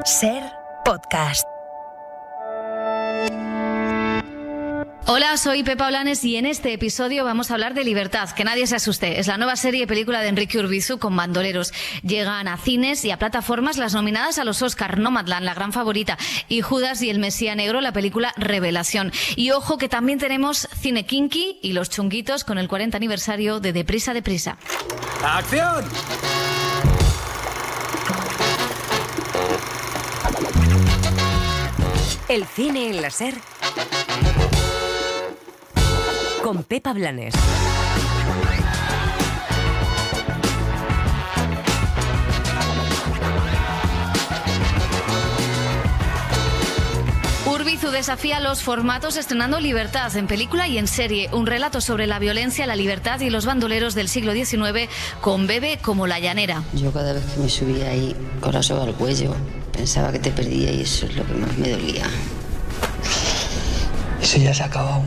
Ser Podcast. Hola, soy Pepa Blanes y en este episodio vamos a hablar de Libertad, que nadie se asuste. Es la nueva serie y película de Enrique Urbizu con bandoleros. Llegan a cines y a plataformas las nominadas a los Oscar, Nomadland, La Gran Favorita, y Judas y el Mesías Negro, la película Revelación. Y ojo que también tenemos cine kinky y Los Chunguitos con el 40 aniversario de Deprisa, Deprisa. ¡Acción! El cine en la Ser con Pepa Blanes. Urbizu desafía los formatos estrenando Libertad en película y en serie. Un relato sobre la violencia, la libertad y los bandoleros del siglo XIX con Bebe como la llanera. Yo cada vez que me subía ahí con la soga al cuello pensaba que te perdía y eso es lo que más me dolía. Eso ya se ha acabado.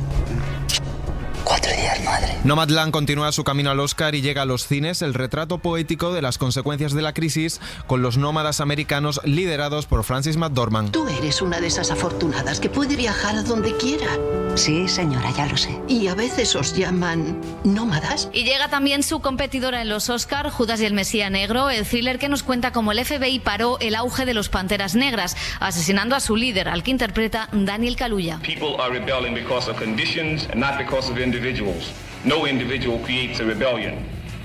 4 días, madre. Nomadland continúa su camino al Oscar y llega a los cines el retrato poético de las consecuencias de la crisis con los nómadas americanos liderados por Frances McDormand. Tú eres una de esas afortunadas que puede viajar a donde quiera. Sí, señora, ya lo sé. Y a veces os llaman nómadas. Y llega también su competidora en los Oscar, Judas y el Mesías Negro, el thriller que nos cuenta cómo el FBI paró el auge de los Panteras Negras, asesinando a su líder, al que interpreta Daniel Kaluuya. People are rebelling because of conditions and not because of individuals. No individual creates a rebellion.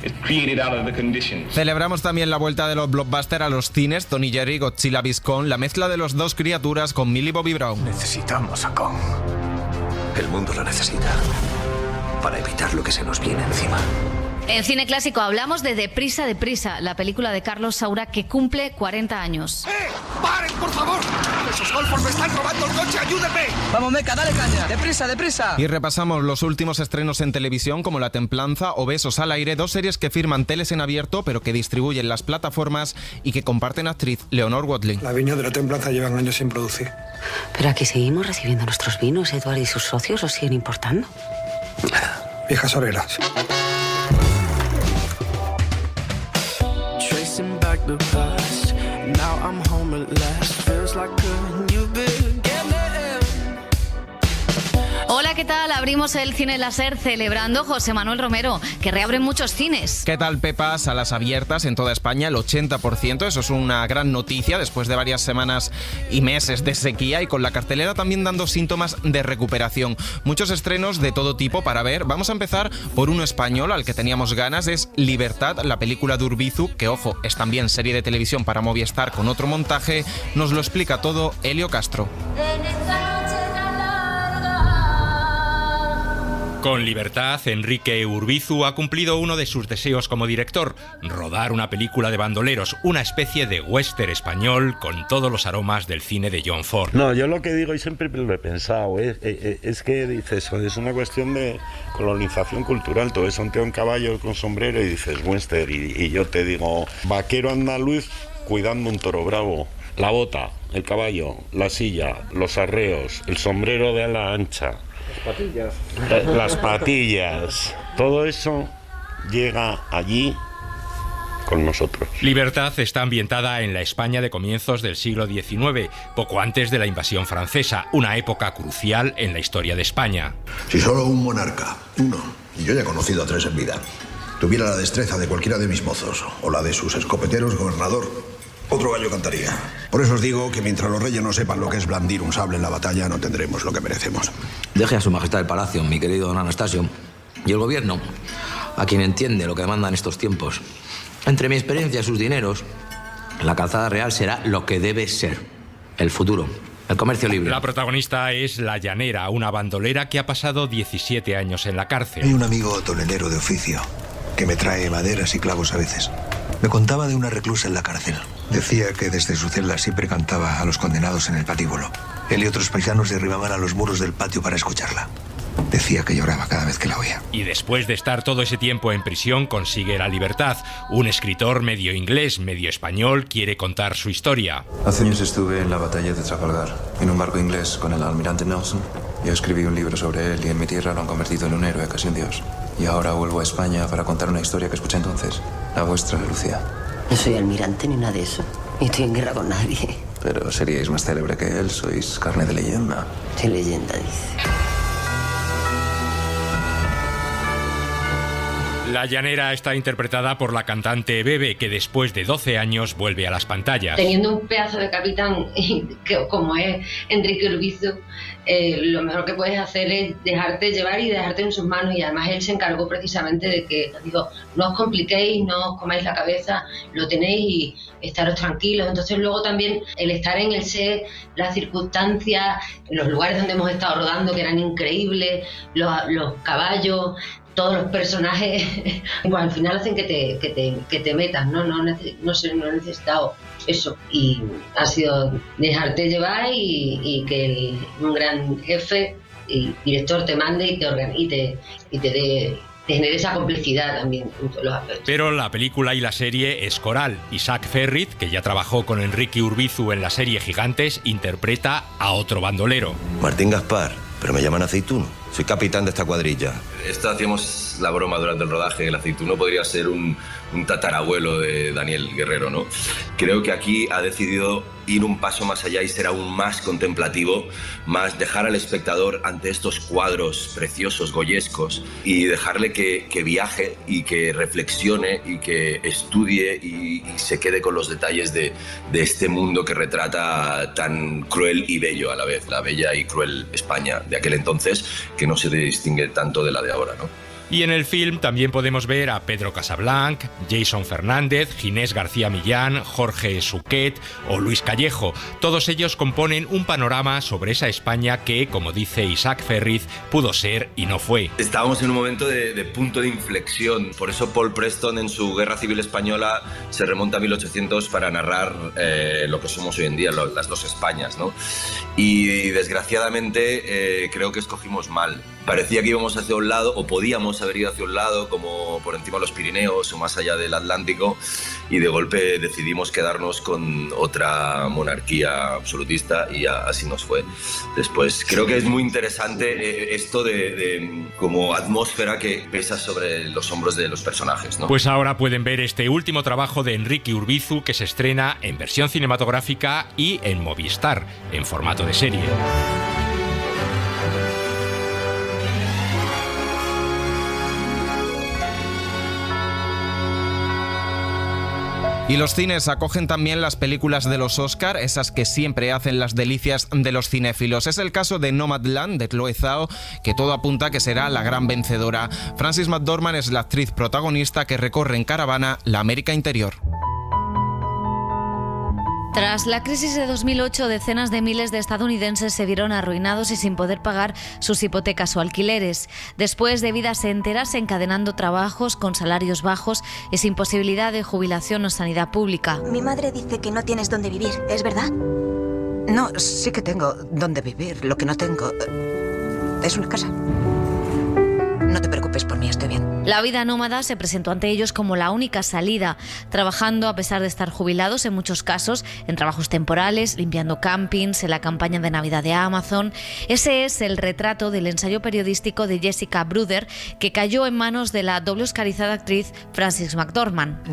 It's created out of the conditions. Celebramos también la vuelta de los blockbusters a los cines. Tony Jerry, Godzilla vs. Kong, la mezcla de los dos criaturas con Millie Bobby Brown. Necesitamos a Kong. El mundo lo necesita para evitar lo que se nos viene encima. En cine clásico hablamos de Deprisa, Deprisa, la película de Carlos Saura que cumple 40 años. ¡Paren, por favor! ¡Esos golfos me están robando el coche! ¡Ayúdenme! Vamos, Meca, dale caña. Deprisa, deprisa. Y repasamos los últimos estrenos en televisión como La Templanza o Besos al aire, dos series que firman Teles en abierto pero que distribuyen las plataformas y que comparten actriz Leonor Watling. La viña de La Templanza llevan años sin producir. Pero aquí seguimos recibiendo nuestros vinos. Eduardo y sus socios os siguen importando. Viejas oreras. Hola, ¿qué tal? Abrimos el Cine Láser celebrando José Manuel Romero, que reabren muchos cines. ¿Qué tal, Pepa? Salas abiertas en toda España, el 80%. Eso es una gran noticia después de varias semanas y meses de sequía y con la cartelera también dando síntomas de recuperación. Muchos estrenos de todo tipo para ver. Vamos a empezar por uno español al que teníamos ganas. Es Libertad, la película de Urbizu, que, ojo, es también serie de televisión para Movistar con otro montaje. Nos lo explica todo Helio Castro. Con Libertad, Enrique Urbizu ha cumplido uno de sus deseos como director, rodar una película de bandoleros, una especie de western español con todos los aromas del cine de John Ford. No, yo lo que digo y siempre lo he pensado, es que dices, es una cuestión de colonización cultural. Tú ves a un tío en caballo con sombrero y dices western, y yo te digo vaquero andaluz cuidando un toro bravo. La bota, el caballo, la silla, los arreos, el sombrero de ala ancha. Las patillas, todo eso llega allí con nosotros. Libertad está ambientada en la España de comienzos del siglo XIX, poco antes de la invasión francesa, una época crucial en la historia de España. Si solo un monarca, uno, y yo ya he conocido a 3 en vida, tuviera la destreza de cualquiera de mis mozos o la de sus escopeteros, gobernador, otro gallo cantaría. Por eso os digo que mientras los reyes no sepan lo que es blandir un sable en la batalla, no tendremos lo que merecemos. Deje a su majestad el palacio, mi querido don Anastasio, y el gobierno, a quien entiende lo que demanda en estos tiempos. Entre mi experiencia y sus dineros, la calzada real será lo que debe ser, el futuro, el comercio libre. La protagonista es la llanera, una bandolera que ha pasado 17 años en la cárcel. Hay un amigo tonelero de oficio que me trae maderas y clavos a veces. Me contaba de una reclusa en la cárcel. Decía que desde su celda siempre cantaba a los condenados en el patíbulo. Él y otros paisanos derribaban a los muros del patio para escucharla. Decía que lloraba cada vez que la oía. Y después de estar todo ese tiempo en prisión consigue la libertad. Un escritor medio inglés, medio español quiere contar su historia. Hace años estuve en la batalla de Trafalgar, en un barco inglés con el almirante Nelson. Yo escribí un libro sobre él y en mi tierra lo han convertido en un héroe, casi un dios. Y ahora vuelvo a España para contar una historia que escuché entonces, la vuestra, Lucía. No soy almirante ni nada de eso. Ni estoy en guerra con nadie. pero seríais más célebre que él, sois carne de leyenda. ¿Qué leyenda dice? La llanera está interpretada por la cantante Bebe, que después de 12 años vuelve a las pantallas. Teniendo un pedazo de capitán como es Enrique Urbizu, lo mejor que puedes hacer es dejarte llevar y dejarte en sus manos, y además él se encargó precisamente de que, digo, no os compliquéis, no os comáis la cabeza, lo tenéis y estaros tranquilos. Entonces luego también el estar en el set, las circunstancias, los lugares donde hemos estado rodando que eran increíbles, los caballos, todos los personajes, pues al final hacen que te metas, ¿no? No he necesitado eso, y ha sido dejarte llevar y que un gran jefe y director te mande y te genere esa complicidad también en todos los aspectos. Pero la película y la serie es coral. Isaac Ferriz, que ya trabajó con Enrique Urbizu en la serie Gigantes, interpreta a otro bandolero. Martín Gaspar, pero me llaman Aceituno. Soy capitán de esta cuadrilla. Esto hacíamos la broma durante el rodaje. El Aceituno podría ser un tatarabuelo de Daniel Guerrero, ¿no? Creo que aquí ha decidido ir un paso más allá y ser aún más contemplativo, más dejar al espectador ante estos cuadros preciosos, goyescos, y dejarle que viaje y que reflexione y que estudie y se quede con los detalles de este mundo que retrata tan cruel y bello a la vez, la bella y cruel España de aquel entonces, que no se distingue tanto de la de ahora, ¿no? Y en el film también podemos ver a Pedro Casablanc, Jason Fernández, Ginés García Millán, Jorge Suquet o Luis Callejo. Todos ellos componen un panorama sobre esa España que, como dice Isaac Ferriz, pudo ser y no fue. Estábamos en un momento de punto de inflexión. Por eso Paul Preston en su Guerra Civil Española se remonta a 1800 para narrar lo que somos hoy en día, las dos Españas, ¿no? Y desgraciadamente creo que escogimos mal. Parecía que íbamos hacia un lado, o podíamos haber ido hacia un lado, como por encima de los Pirineos o más allá del Atlántico, y de golpe decidimos quedarnos con otra monarquía absolutista y así nos fue. Después, creo que es muy interesante esto de como atmósfera que pesa sobre los hombros de los personajes, ¿no? Pues ahora pueden ver este último trabajo de Enrique Urbizu, que se estrena en versión cinematográfica y en Movistar, en formato de serie. Y los cines acogen también las películas de los Oscar, esas que siempre hacen las delicias de los cinéfilos. Es el caso de Nomadland, de Chloe Zhao, que todo apunta a que será la gran vencedora. Frances McDormand es la actriz protagonista que recorre en caravana la América interior. Tras la crisis de 2008, decenas de miles de estadounidenses se vieron arruinados y sin poder pagar sus hipotecas o alquileres. Después de vidas enteras encadenando trabajos con salarios bajos y sin posibilidad de jubilación o sanidad pública. Mi madre dice que no tienes dónde vivir, ¿es verdad? No, sí que tengo dónde vivir. Lo que no tengo es una casa. No te preocupes por mí, estoy bien. La vida nómada se presentó ante ellos como la única salida, trabajando a pesar de estar jubilados en muchos casos, en trabajos temporales, limpiando campings, en la campaña de Navidad de Amazon. Ese es el retrato del ensayo periodístico de Jessica Bruder, que cayó en manos de la doble oscarizada actriz Frances McDormand.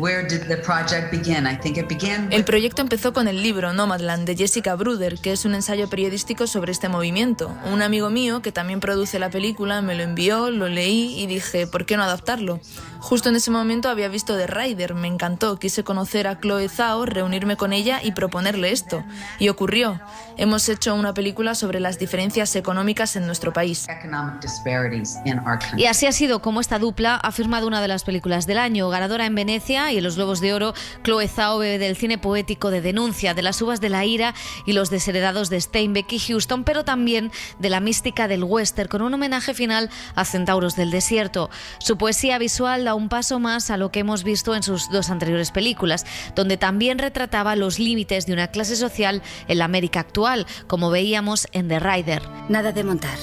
El proyecto empezó con el libro Nomadland de Jessica Bruder, que es un ensayo periodístico sobre este movimiento. Un amigo mío, que también produce la película, me lo envió, lo leí y dije, ¿por qué no adaptarlo? Justo en ese momento había visto The Rider, me encantó, quise conocer a Chloe Zhao, reunirme con ella y proponerle esto. Y ocurrió. Hemos hecho una película sobre las diferencias económicas en nuestro país. Y así ha sido como esta dupla ha firmado una de las películas del año. Ganadora en Venecia y en los Globos de Oro, Chloe Zhao bebe del cine poético de Denuncia, de las uvas de la ira y los desheredados de Steinbeck y Huston, pero también de la mística del western, con un homenaje final a Centauros del Desierto. Su poesía visual da un paso más a lo que hemos visto en sus dos anteriores películas, donde también retrataba los límites de una clase social en la América actual, como veíamos en The Rider. Nada de montar,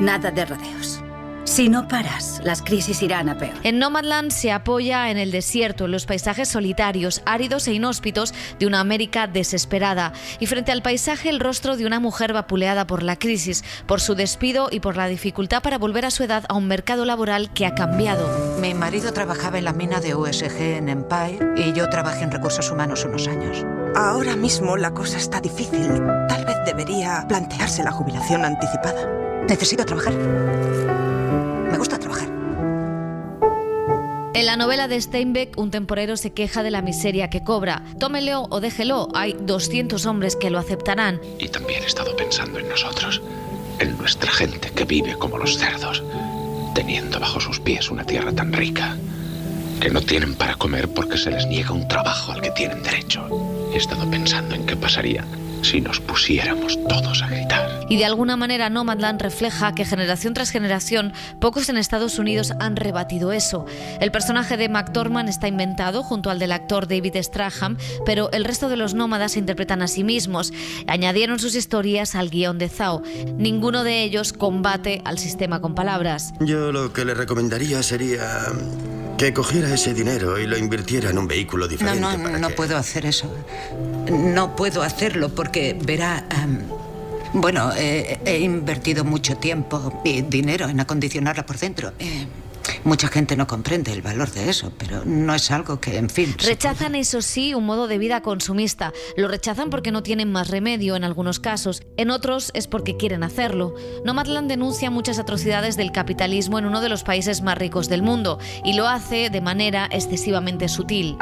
nada de rodeos. Si no paras, las crisis irán a peor. En Nomadland se apoya en el desierto, en los paisajes solitarios, áridos e inhóspitos de una América desesperada. Y frente al paisaje, el rostro de una mujer vapuleada por la crisis, por su despido y por la dificultad para volver a su edad a un mercado laboral que ha cambiado. Mi marido trabajaba en la mina de USG en Empire y yo trabajé en recursos humanos unos años. Ahora mismo la cosa está difícil. Tal vez debería plantearse la jubilación anticipada. Necesito trabajar. Me gusta trabajar. En la novela de Steinbeck, un temporero se queja de la miseria que cobra. Tómelo o déjelo, hay 200 hombres que lo aceptarán. Y también he estado pensando en nosotros, en nuestra gente que vive como los cerdos, teniendo bajo sus pies una tierra tan rica, que no tienen para comer porque se les niega un trabajo al que tienen derecho. He estado pensando en qué pasaría si nos pusiéramos todos a gritar. Y de alguna manera Nomadland refleja que generación tras generación pocos en Estados Unidos han rebatido eso. El personaje de McDormand está inventado junto al del actor David Strathairn, pero el resto de los nómadas se interpretan a sí mismos. Añadieron sus historias al guión de Zhao. Ninguno de ellos combate al sistema con palabras. Yo lo que le recomendaría sería que cogiera ese dinero y lo invirtiera en un vehículo diferente. No puedo hacer eso. No puedo hacerlo porque, verá, bueno, he invertido mucho tiempo y dinero en acondicionarla por dentro. Mucha gente no comprende el valor de eso, pero no es algo que, en fin... Rechazan, eso sí, un modo de vida consumista. Lo rechazan porque no tienen más remedio en algunos casos. En otros es porque quieren hacerlo. Nomadland denuncia muchas atrocidades del capitalismo en uno de los países más ricos del mundo y lo hace de manera excesivamente sutil.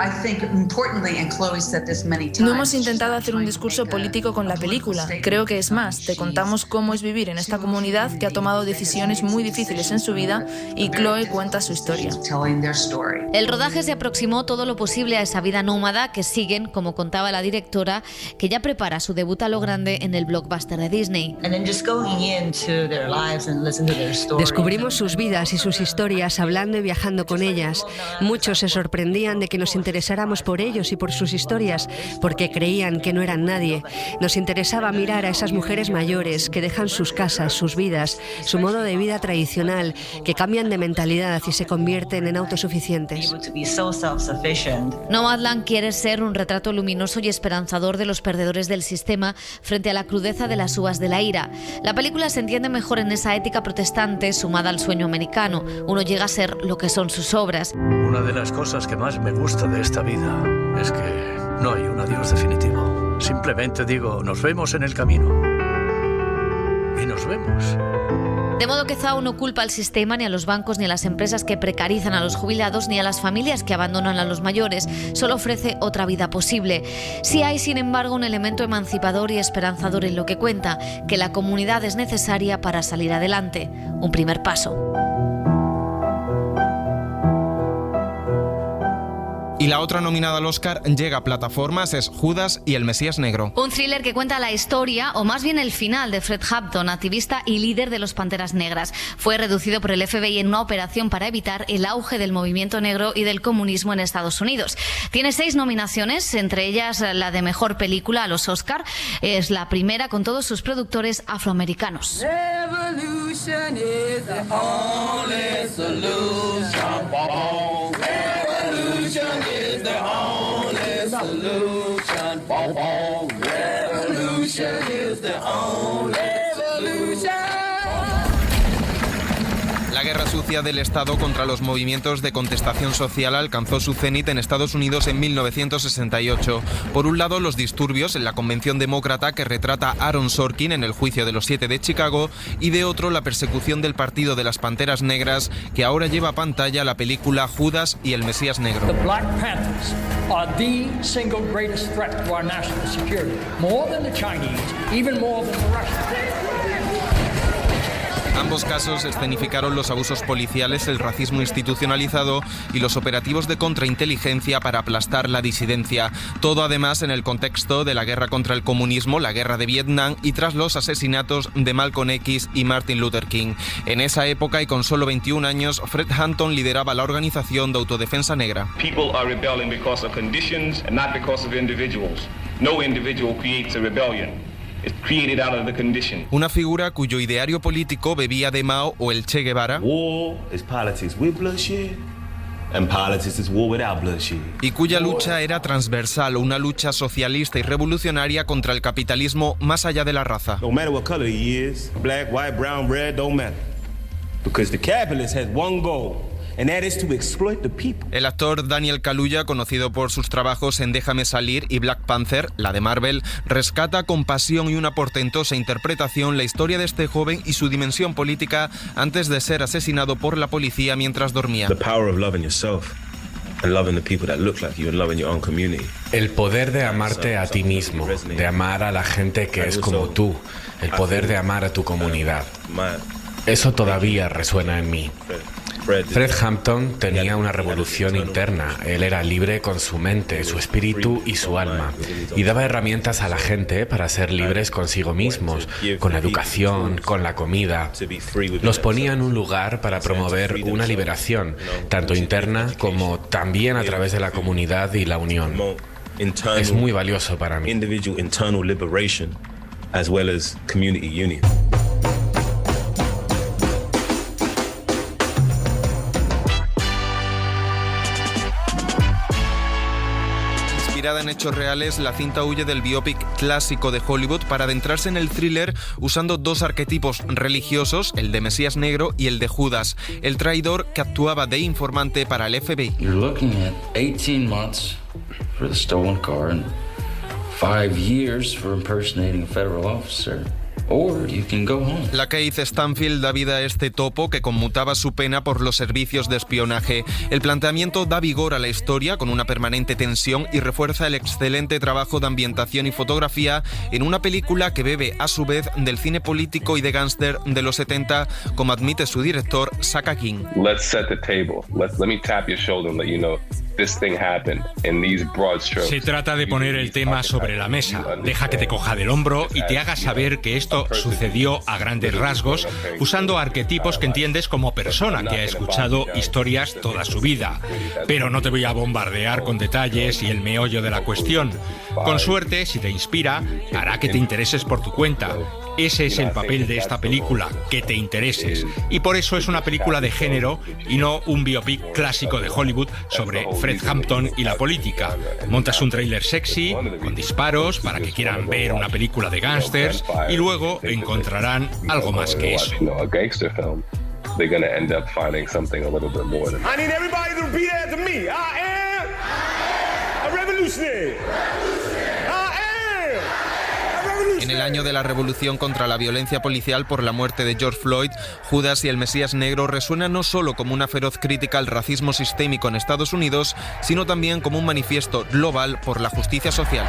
No hemos intentado hacer un discurso político con la película. Creo que es más, te contamos cómo es vivir en esta comunidad que ha tomado decisiones muy difíciles en su vida y Chloe cuenta su historia. El rodaje se aproximó todo lo posible a esa vida nómada que siguen, como contaba la directora, que ya prepara su debut a lo grande en el blockbuster de Disney. Descubrimos sus vidas y sus historias hablando y viajando con ellas. Muchos se sorprendían de que nos interesáramos por ellos y por sus historias, porque creían que no eran nadie. Nos interesaba mirar a esas mujeres mayores que dejan sus casas, sus vidas, su modo de vida tradicional, que cambian de mentalidad y se convierten en autosuficientes. Nomadland quiere ser un retrato luminoso y esperanzador de los perdedores del sistema frente a la crudeza de las uvas de la ira. La película se entiende mejor en esa ética protestante sumada al sueño americano. Uno llega a ser lo que son sus obras. Una de las cosas que más me gusta de esta vida es que no hay un adiós definitivo. Simplemente digo, nos vemos en el camino. Y nos vemos. De modo que Zhao no culpa al sistema, ni a los bancos, ni a las empresas que precarizan a los jubilados, ni a las familias que abandonan a los mayores. Solo ofrece otra vida posible. Sí hay, sin embargo, un elemento emancipador y esperanzador en lo que cuenta, que la comunidad es necesaria para salir adelante. Un primer paso. Y la otra nominada al Oscar llega a plataformas, es Judas y el Mesías Negro. Un thriller que cuenta la historia, o más bien el final, de Fred Hampton, activista y líder de los Panteras Negras. Fue reducido por el FBI en una operación para evitar el auge del movimiento negro y del comunismo en Estados Unidos. Tiene 6 nominaciones, entre ellas la de Mejor Película a los Oscar. Es la primera con todos sus productores afroamericanos. Revolution is the only solution. Revolution is the only solution. Revolution is the only solution. La guerra sucia del Estado contra los movimientos de contestación social alcanzó su cenit en Estados Unidos en 1968. Por un lado, los disturbios en la Convención Demócrata que retrata Aaron Sorkin en el juicio de los 7 de Chicago, y de otro, la persecución del Partido de las Panteras Negras, que ahora lleva a pantalla la película Judas y el Mesías Negro. The Black Panthers are the single greatest threat to our national security, more than the Chinese, even more than the Russians. Ambos casos escenificaron los abusos policiales, el racismo institucionalizado y los operativos de contrainteligencia para aplastar la disidencia. Todo además en el contexto de la guerra contra el comunismo, la guerra de Vietnam y tras los asesinatos de Malcolm X y Martin Luther King. En esa época y con solo 21 años, Fred Hampton lideraba la organización de autodefensa negra. People are rebelling because of conditions and not because of individuals. No individual creates a rebellion. Una figura cuyo ideario político bebía de Mao o el Che Guevara. War is politics with bloodshed, and politics is war without bloodshed. Y cuya lucha era transversal, una lucha socialista y revolucionaria contra el capitalismo más allá de la raza. No matter what color he is, black, white, brown, red, don't matter. Because the capitalist has one goal, and that is to exploit the people. El actor Daniel Kaluuya, conocido por sus trabajos en Déjame salir y Black Panther, la de Marvel, rescata con pasión y una portentosa interpretación la historia de este joven y su dimensión política antes de ser asesinado por la policía mientras dormía. The power of loving yourself and loving the people that look like you and loving your own community. El poder de amarte a ti mismo, de amar a la gente que es como tú, el poder de amar a tu comunidad. Eso todavía resuena en mí. Fred Hampton tenía una revolución interna. Él era libre con su mente, su espíritu y su alma. Y daba herramientas a la gente para ser libres consigo mismos, con la educación, con la comida. Los ponía en un lugar para promover una liberación, tanto interna como también a través de la comunidad y la unión. Es muy valioso para mí. Individual internal liberation as well as community union. Inspirada en hechos reales, la cinta huye del biopic clásico de Hollywood para adentrarse en el thriller usando dos arquetipos religiosos, el de Mesías Negro y el de Judas, el traidor que actuaba de informante para el FBI. You're looking at 18 months for the stolen car and 5 years for impersonating a federal officer. Or you can go home. La Keith Stanfield da vida a este topo que conmutaba su pena por los servicios de espionaje. El planteamiento da vigor a la historia con una permanente tensión y refuerza el excelente trabajo de ambientación y fotografía en una película que bebe a su vez del cine político y de gángster de los 70, como admite su director Saka King. Let's set the table. Let me tap your shoulder and let you know this thing happened in these broad strokes. Se trata de poner el tema sobre la mesa. Deja que te coja del hombro y te haga saber que esto sucedió a grandes rasgos, usando arquetipos que entiendes como persona que ha escuchado historias toda su vida. Pero no te voy a bombardear con detalles y el meollo de la cuestión. Con suerte, si te inspira, hará que te intereses por tu cuenta. Ese es el papel de esta película, que te intereses. Y por eso es una película de género y no un biopic clásico de Hollywood sobre Fred Hampton y la política. Montas un tráiler sexy, con disparos, para que quieran ver una película de gángsters, y luego encontrarán algo más que eso. They're going to end up finding something a little bit more than that. I need everybody to repeat after me. I am a revolutionary. En el año de la revolución contra la violencia policial por la muerte de George Floyd, Judas y el Mesías Negro resuenan no solo como una feroz crítica al racismo sistémico en Estados Unidos, sino también como un manifiesto global por la justicia social.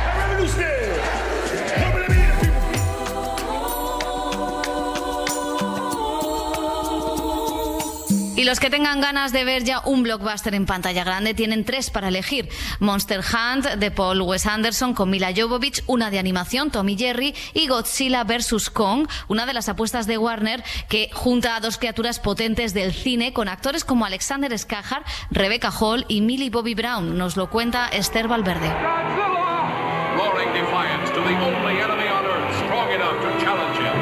Y los que tengan ganas de ver ya un blockbuster en pantalla grande tienen 3 para elegir. Monster Hunt, de Paul Wes Anderson, con Mila Jovovich, una de animación, Tom y Jerry, y Godzilla vs. Kong, una de las apuestas de Warner que junta a 2 criaturas potentes del cine con actores como Alexander Skarsgård, Rebecca Hall y Millie Bobby Brown. Nos lo cuenta Esther Valverde. Roaring defiance to the only enemy on earth strong enough to challenge him.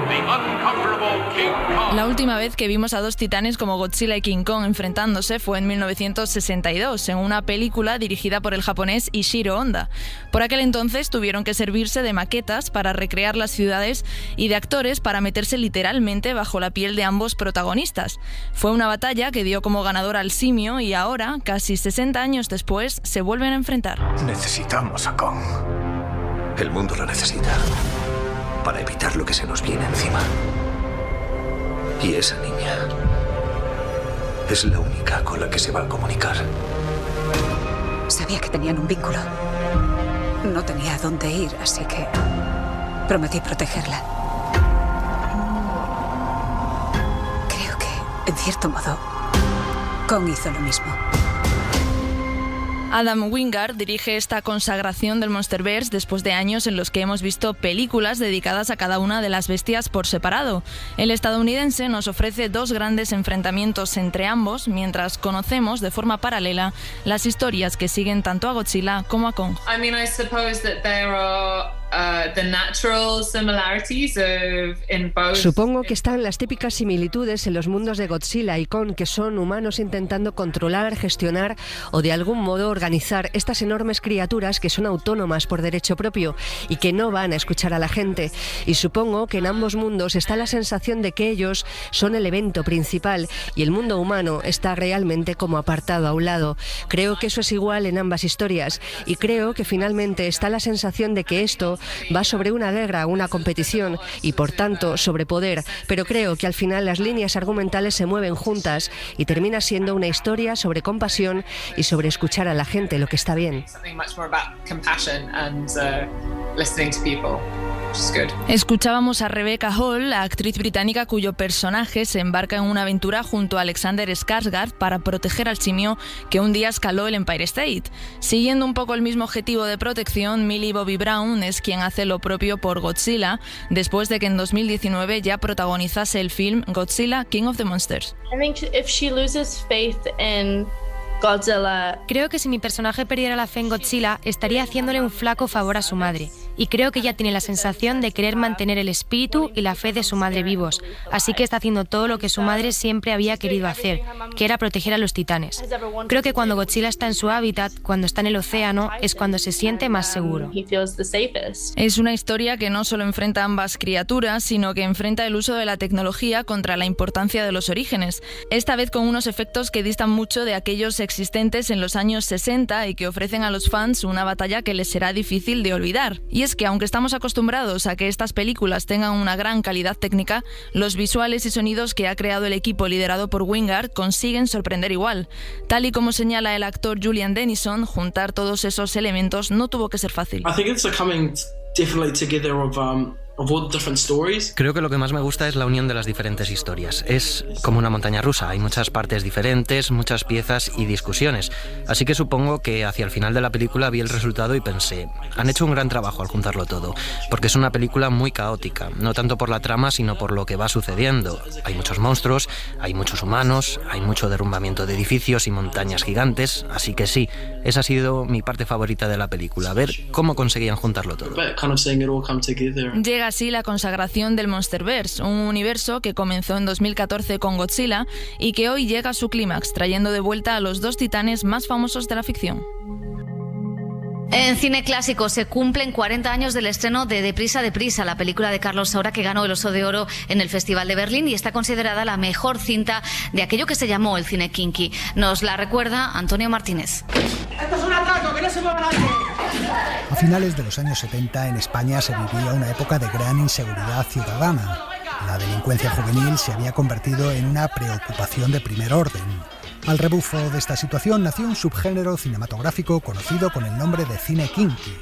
The unconquerable King Kong. La última vez que vimos a 2 titanes como Godzilla y King Kong enfrentándose fue en 1962, en una película dirigida por el japonés Ishiro Honda. Por aquel entonces tuvieron que servirse de maquetas para recrear las ciudades y de actores para meterse literalmente bajo la piel de ambos protagonistas. Fue una batalla que dio como ganador al simio y ahora, casi 60 años después, se vuelven a enfrentar. Necesitamos a Kong. El mundo lo necesita para evitar lo que se nos viene encima. Y esa niña es la única con la que se va a comunicar. Sabía que tenían un vínculo. No tenía a dónde ir, así que prometí protegerla. Creo que, en cierto modo, Kong hizo lo mismo. Adam Wingard dirige esta consagración del Monsterverse después de años en los que hemos visto películas dedicadas a cada una de las bestias por separado. El estadounidense nos ofrece 2 grandes enfrentamientos entre ambos, mientras conocemos de forma paralela las historias que siguen tanto a Godzilla como a Kong. I mean, I suppose that there are Supongo que están las típicas similitudes en los mundos de Godzilla y Kong, que son humanos intentando controlar, gestionar o de algún modo organizar estas enormes criaturas que son autónomas por derecho propio y que no van a escuchar a la gente. Y supongo que en ambos mundos está la sensación de que ellos son el evento principal y el mundo humano está realmente como apartado a un lado. Creo que eso es igual en ambas historias y creo que finalmente está la sensación de que esto va sobre una guerra, una competición y por tanto sobre poder, pero creo que al final las líneas argumentales se mueven juntas y termina siendo una historia sobre compasión y sobre escuchar a la gente, lo que está bien. Escuchábamos a Rebecca Hall, la actriz británica cuyo personaje se embarca en una aventura junto a Alexander Skarsgård para proteger al simio que un día escaló el Empire State. Siguiendo un poco el mismo objetivo de protección, Millie Bobby Brown es quien hace lo propio por Godzilla, después de que en 2019 ya protagonizase el film Godzilla King of the Monsters. Creo que si mi personaje perdiera la fe en Godzilla, estaría haciéndole un flaco favor a su madre. Y creo que ella tiene la sensación de querer mantener el espíritu y la fe de su madre vivos. Así que está haciendo todo lo que su madre siempre había querido hacer, que era proteger a los titanes. Creo que cuando Godzilla está en su hábitat, cuando está en el océano, es cuando se siente más seguro. Es una historia que no solo enfrenta a ambas criaturas, sino que enfrenta el uso de la tecnología contra la importancia de los orígenes. Esta vez con unos efectos que distan mucho de aquellos existentes en los años 60 y que ofrecen a los fans una batalla que les será difícil de olvidar. Y es que aunque estamos acostumbrados a que estas películas tengan una gran calidad técnica, los visuales y sonidos que ha creado el equipo liderado por Wingard consiguen sorprender igual. Tal y como señala el actor Julian Dennison, juntar todos esos elementos no tuvo que ser fácil. Creo que lo que más me gusta es la unión de las diferentes historias. Es como una montaña rusa, hay muchas partes diferentes, muchas piezas y discusiones. Así que supongo que hacia el final de la película vi el resultado y pensé, han hecho un gran trabajo al juntarlo todo, porque es una película muy caótica, no tanto por la trama sino por lo que va sucediendo. Hay muchos monstruos, hay muchos humanos, hay mucho derrumbamiento de edificios y montañas gigantes, así que sí, esa ha sido mi parte favorita de la película, ver cómo conseguían juntarlo todo. Llega así la consagración del Monsterverse, un universo que comenzó en 2014 con Godzilla y que hoy llega a su clímax, trayendo de vuelta a los dos titanes más famosos de la ficción. En cine clásico se cumplen 40 años del estreno de Deprisa, deprisa, la película de Carlos Saura que ganó el Oso de Oro en el Festival de Berlín y está considerada la mejor cinta de aquello que se llamó el cine kinky. Nos la recuerda Antonio Martínez. ¡Esto es un atraco! ¡Que no se mueva nadie! A finales de los años 70 en España se vivía una época de gran inseguridad ciudadana. La delincuencia juvenil se había convertido en una preocupación de primer orden. Al rebufo de esta situación nació un subgénero cinematográfico conocido con el nombre de cine kinky.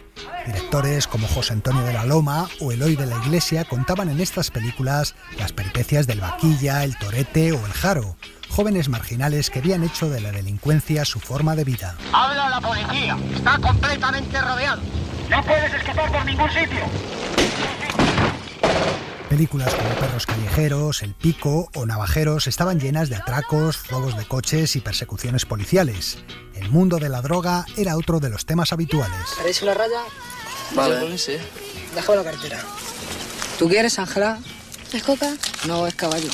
Directores como José Antonio de la Loma o Eloy de la Iglesia contaban en estas películas las peripecias del vaquilla, el torete o el jaro, jóvenes marginales que habían hecho de la delincuencia su forma de vida. ¡Habla la policía! ¡Está completamente rodeado! ¡No puedes escapar por ningún sitio! Películas como Perros callejeros, El Pico o Navajeros estaban llenas de atracos, robos de coches y persecuciones policiales. El mundo de la droga era otro de los temas habituales. ¿Queréis una raya? Vale. Sí. Déjame la cartera. ¿Tú quieres, Ángela? ¿Es coca? No, es caballo.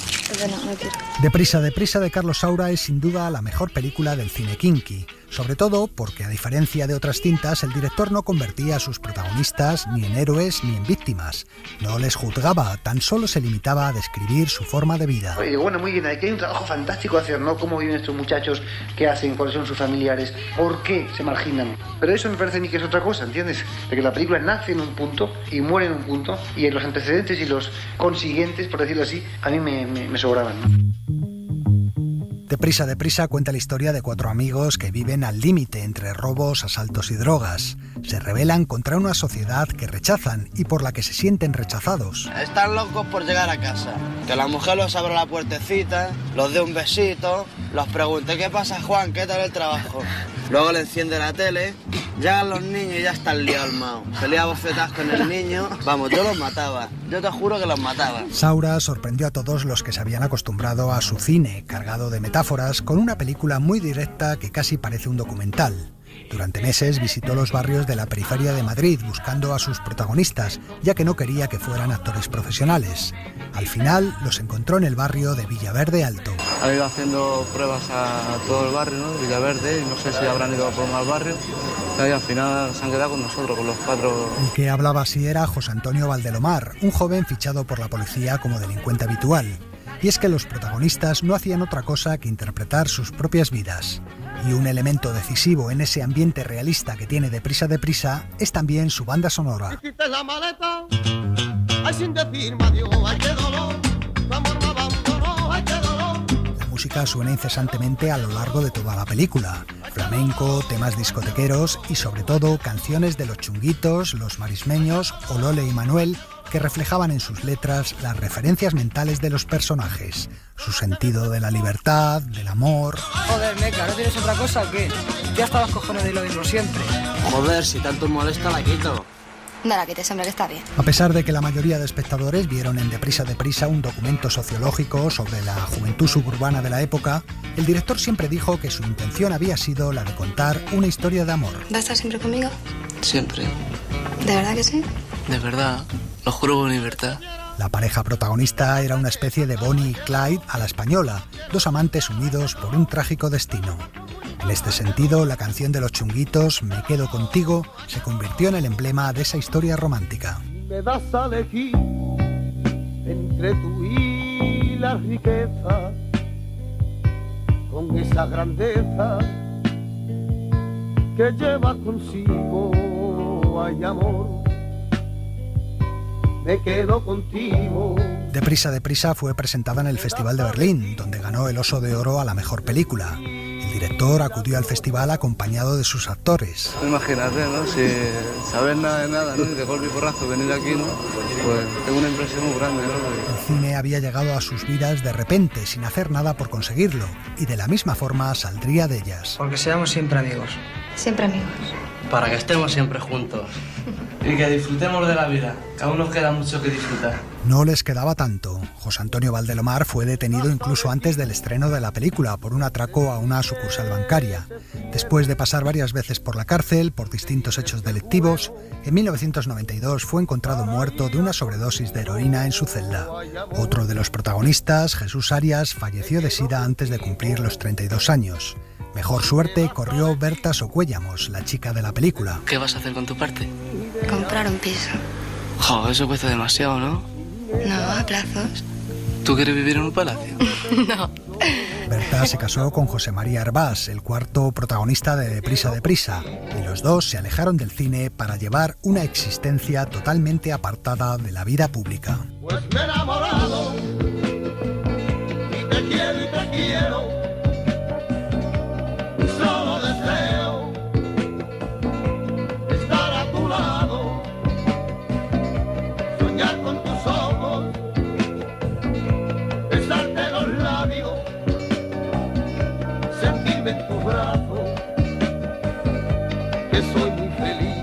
No quiero. Deprisa, deprisa de Carlos Saura es sin duda la mejor película del cine kinky, sobre todo porque a diferencia de otras cintas el director no convertía a sus protagonistas ni en héroes ni en víctimas, no les juzgaba, tan solo se limitaba a describir su forma de vida. Oye, bueno, muy bien, aquí hay un trabajo fantástico a hacer, ¿no? ¿Cómo viven estos muchachos? ¿Qué hacen? ¿Cuáles son sus familiares? ¿Por qué se marginan? Pero eso me parece a mí que es otra cosa, ¿entiendes? De que la película nace en un punto y muere en un punto y los antecedentes y los consiguientes, por decirlo así, a mí me sobraban, ¿no? Deprisa, deprisa cuenta la historia de 4 amigos que viven al límite entre robos, asaltos y drogas. Se rebelan contra una sociedad que rechazan y por la que se sienten rechazados. Están locos por llegar a casa. Que la mujer los abra la puertecita, los dé un besito, los pregunte ¿qué pasa, Juan? ¿Qué tal el trabajo? Luego le enciende la tele, llegan los niños y ya está el lío armado. Se lía bofetas con el niño. Vamos, yo los mataba. Yo te juro que los mataba. Saura sorprendió a todos los que se habían acostumbrado a su cine, cargado de metáforas, con una película muy directa que casi parece un documental. Durante meses visitó los barrios de la periferia de Madrid buscando a sus protagonistas, ya que no quería que fueran actores profesionales. Al final los encontró en el barrio de Villaverde Alto. Han ido haciendo pruebas a todo el barrio, ¿no? Villaverde, y no sé si habrán ido por más barrios. Y al final se han quedado con nosotros, con los 4. El que hablaba así era José Antonio Valdelomar, un joven fichado por la policía como delincuente habitual. Y es que los protagonistas no hacían otra cosa que interpretar sus propias vidas. Y un elemento decisivo en ese ambiente realista que tiene Deprisa, Deprisa es también su banda sonora. La música suena incesantemente a lo largo de toda la película. Flamenco, temas discotequeros y sobre todo canciones de Los Chunguitos, Los Marismeños o Lole y Manuel, que reflejaban en sus letras las referencias mentales de los personajes, su sentido de la libertad, del amor. Joder, Meca, ¿no tienes otra cosa o qué? Ya hasta los cojones de lo mismo siempre. Joder, si tanto molesta la quito. No la quites, hombre, que está bien. A pesar de que la mayoría de espectadores vieron en Deprisa, Deprisa un documento sociológico sobre la juventud suburbana de la época, el director siempre dijo que su intención había sido la de contar una historia de amor. ¿Va a estar siempre conmigo? Siempre. ¿De verdad que sí? De verdad, lo juro por libertad. La pareja protagonista era una especie de Bonnie y Clyde a la española, dos amantes unidos por un trágico destino. En este sentido, la canción de Los Chunguitos, Me quedo contigo, se convirtió en el emblema de esa historia romántica. Me das a elegir entre tú y la riqueza, con esa grandeza que lleva consigo, ay amor, me quedo contigo. Deprisa, Deprisa fue presentada en el Festival de Berlín, donde ganó el Oso de Oro a la mejor película. El director acudió al festival acompañado de sus actores. Imagínate, ¿no? Si sabes nada de nada, ¿no? Y de golpe y porrazo venir aquí, ¿no? Pues tengo una impresión muy grande, ¿no? El cine había llegado a sus vidas de repente, sin hacer nada por conseguirlo, y de la misma forma saldría de ellas. Porque seamos siempre amigos. Siempre amigos. Para que estemos siempre juntos. Y que disfrutemos de la vida, que aún nos queda mucho que disfrutar. No les quedaba tanto. José Antonio Valdelomar fue detenido incluso antes del estreno de la película por un atraco a una sucursal bancaria. Después de pasar varias veces por la cárcel por distintos hechos delictivos, en 1992 fue encontrado muerto de una sobredosis de heroína en su celda. Otro de los protagonistas, Jesús Arias, falleció de sida antes de cumplir los 32 años. Mejor suerte corrió Berta Socuéllamos, la chica de la película. ¿Qué vas a hacer con tu parte? Comprar un piso. Jo, eso cuesta demasiado, ¿no? No, a plazos. ¿Tú quieres vivir en un palacio? No. Berta se casó con José María Hervás, el cuarto protagonista de Deprisa, Deprisa, y los dos se alejaron del cine para llevar una existencia totalmente apartada de la vida pública. Pues me he enamorado y te quiero. Solo deseo estar a tu lado, soñar con tus ojos, besarte los labios, sentirme en tus brazos, que soy muy feliz.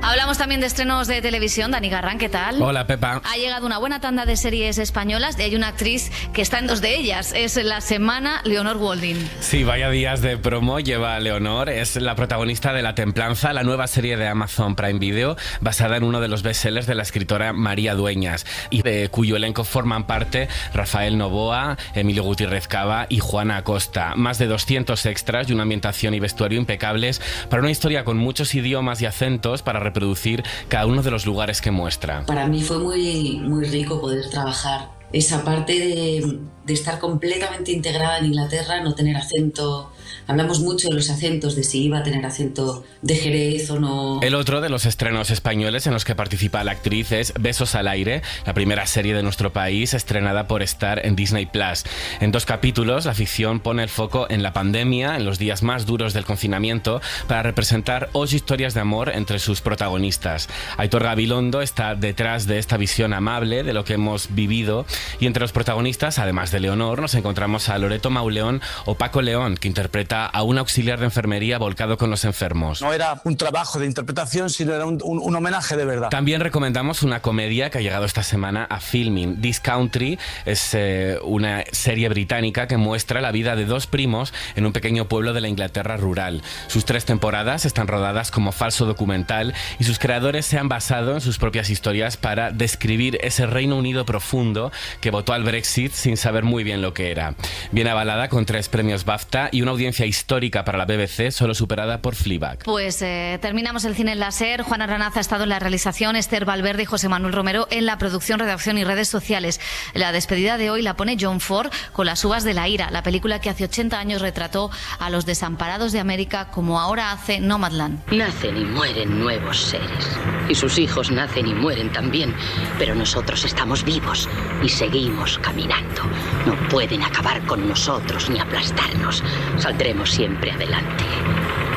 Hablamos también de estrenos de televisión. Dani Garrán, ¿qué tal? Hola, Pepa. Ha llegado una buena tanda de series españolas y hay una actriz que está en dos de ellas. Es la semana Leonor Walding. Sí, vaya días de promo lleva Leonor. Es la protagonista de La Templanza, la nueva serie de Amazon Prime Video, basada en uno de los bestsellers de la escritora María Dueñas, y de cuyo elenco forman parte Rafael Novoa, Emilio Gutiérrez Cava y Juana Acosta. Más de 200 extras y una ambientación y vestuario impecables para una historia con muchos idiomas y acentos para reproducir cada uno de los lugares que muestra. Para mí fue muy rico poder trabajar esa parte de estar completamente integrada en Inglaterra, no tener acento. Hablamos mucho de los acentos, de si iba a tener acento de Jerez o no. El otro de los estrenos españoles en los que participa la actriz es Besos al aire, la primera serie de nuestro país estrenada por Star en Disney Plus. En 2 capítulos, la ficción pone el foco en la pandemia, en los días más duros del confinamiento, para representar 8 historias de amor entre sus protagonistas. Aitor Gabilondo está detrás de esta visión amable de lo que hemos vivido, y entre los protagonistas, además de Leonor, nos encontramos a Loreto Mauleón o Paco León, que interpreta interpreta a un auxiliar de enfermería volcado con los enfermos. No era un trabajo de interpretación, sino era un homenaje de verdad. También recomendamos una comedia que ha llegado esta semana a Filmin. This Country es una serie británica que muestra la vida de dos primos en un pequeño pueblo de la Inglaterra rural. Sus 3 temporadas están rodadas como falso documental y sus creadores se han basado en sus propias historias para describir ese Reino Unido profundo que votó al Brexit sin saber muy bien lo que era. Viene avalada con 3 premios BAFTA y una audiencia histórica para la BBC, solo superada por Fleabag. Pues terminamos el cine en la SER. Juana Ranaz ha estado en la realización, Esther Valverde y José Manuel Romero en la producción, redacción y redes sociales. La despedida de hoy la pone John Ford con Las uvas de la ira, la película que hace 80 años retrató a los desamparados de América como ahora hace Nomadland. Nacen y mueren nuevos seres. Y sus hijos nacen y mueren también. Pero nosotros estamos vivos y seguimos caminando. No pueden acabar con nosotros ni aplastarnos. Saldremos siempre adelante.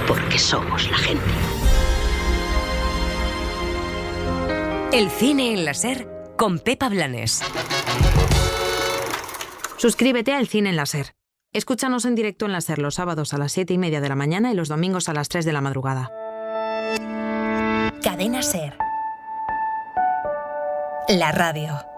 Porque somos la gente. El cine en la SER con Pepa Blanes. Suscríbete a El Cine en la SER. Escúchanos en directo en la SER los sábados a las 7:30 de la mañana y los domingos a las 3 de la madrugada. Cadena SER. La radio.